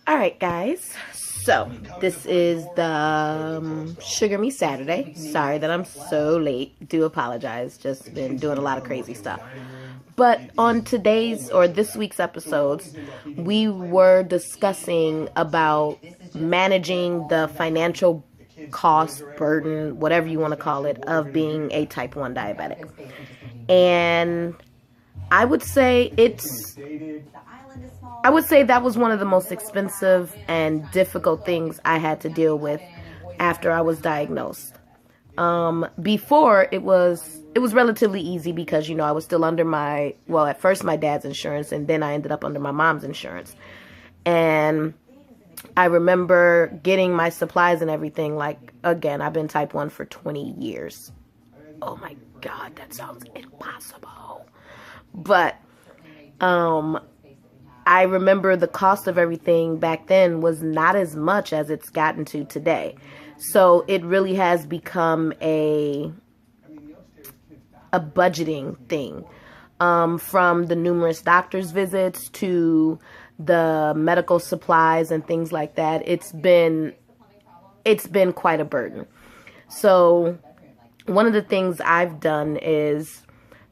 All right, guys. So this is the Sugar Me Saturday. Sorry that I'm so late. Do apologize. Just been doing a lot of crazy stuff. But on today's or this week's episodes, we were discussing about managing the financial cost, burden, whatever you want to call it, of being a type 1 diabetic. And I would say that was one of the most expensive and difficult things I had to deal with after I was diagnosed. Before it was relatively easy because, I was still under at first my dad's insurance, and then I ended up under my mom's insurance. And I remember getting my supplies and everything. Like, again, I've been type 1 for 20 years. Oh my God, that sounds impossible. But, I remember the cost of everything back then was not as much as it's gotten to today. So it really has become a budgeting thing. From the numerous doctor's visits to the medical supplies and things like that. It's been quite a burden. So one of the things I've done is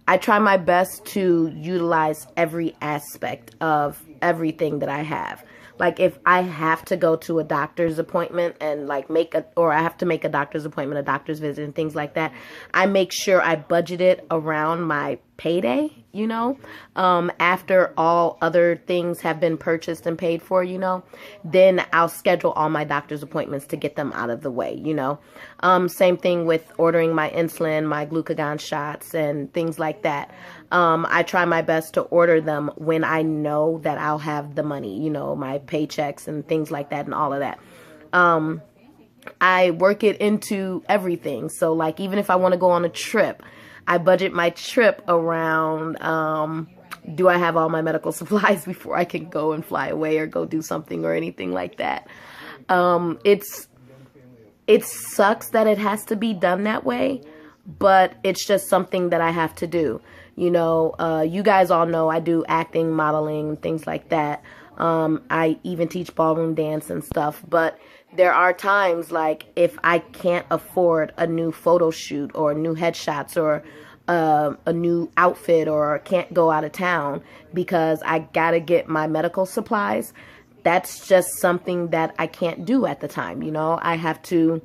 I try my best to utilize every aspect of everything that I have. Like if I have to go to a doctor's appointment and I have to make a doctor's appointment, a doctor's visit and things like that, I make sure I budget it around my payday, after all other things have been purchased and paid for, then I'll schedule all my doctor's appointments to get them out of the way, Same thing with ordering my insulin, my glucagon shots and things like that. I try my best to order them when I know that I'll have the money, my paychecks and things like that and all of that. I work it into everything. So even if I want to go on a trip, I budget my trip around, do I have all my medical supplies before I can go and fly away or go do something or anything like that. It sucks that it has to be done that way, but it's just something that I have to do. You guys all know I do acting, modeling, things like that. I even teach ballroom dance and stuff, but there are times if I can't afford a new photo shoot or new headshots or a new outfit or can't go out of town because I gotta get my medical supplies, that's just something that I can't do at the time. I have to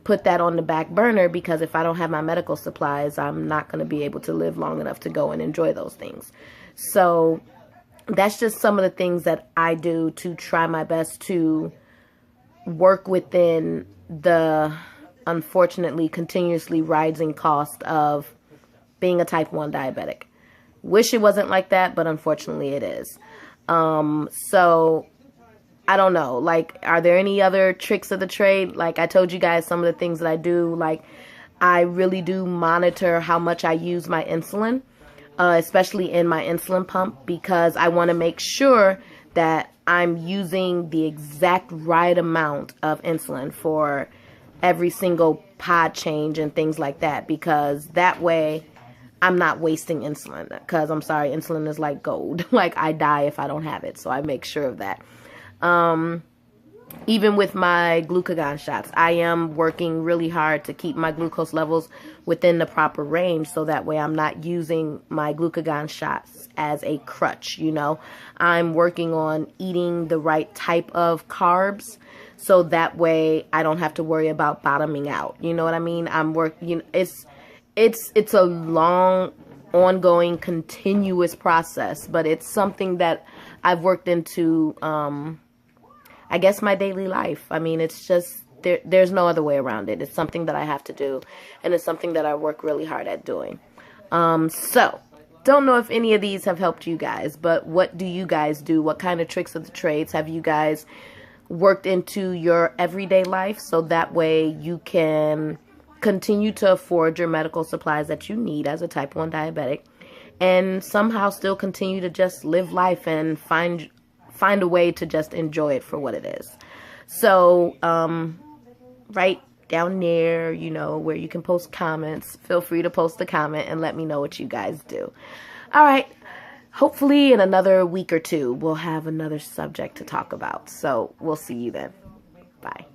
put that on the back burner because if I don't have my medical supplies, I'm not going to be able to live long enough to go and enjoy those things. So that's just some of the things that I do to try my best to work within the unfortunately continuously rising cost of being a type 1 diabetic. Wish it wasn't like that, but unfortunately it is. So I don't know, are there any other tricks of the trade? I told you guys some of the things that I do. I really do monitor how much I use my insulin, especially in my insulin pump, because I want to make sure that I'm using the exact right amount of insulin for every single pod change and things like that, because that way I'm not wasting insulin, because I'm sorry, insulin is like gold. I die if I don't have it. So I make sure of that. Even with my glucagon shots, I am working really hard to keep my glucose levels within the proper range, so that way I'm not using my glucagon shots as a crutch. I'm working on eating the right type of carbs, so that way I don't have to worry about bottoming out. You know what I mean? I'm working, it's a long, ongoing, continuous process, but it's something that I've worked into, I guess, my daily life. I mean, it's just, there's no other way around it. It's something that I have to do, and it's something that I work really hard at doing. So, don't know if any of these have helped you guys, but what do you guys do? What kind of tricks of the trades have you guys worked into your everyday life, so that way you can continue to afford your medical supplies that you need as a type 1 diabetic, and somehow still continue to just live life and find a way to just enjoy it for what it is. So, right down there, where you can post comments, feel free to post a comment and let me know what you guys do. All right. hopefully in another week or two, we'll have another subject to talk about. So we'll see you then. Bye.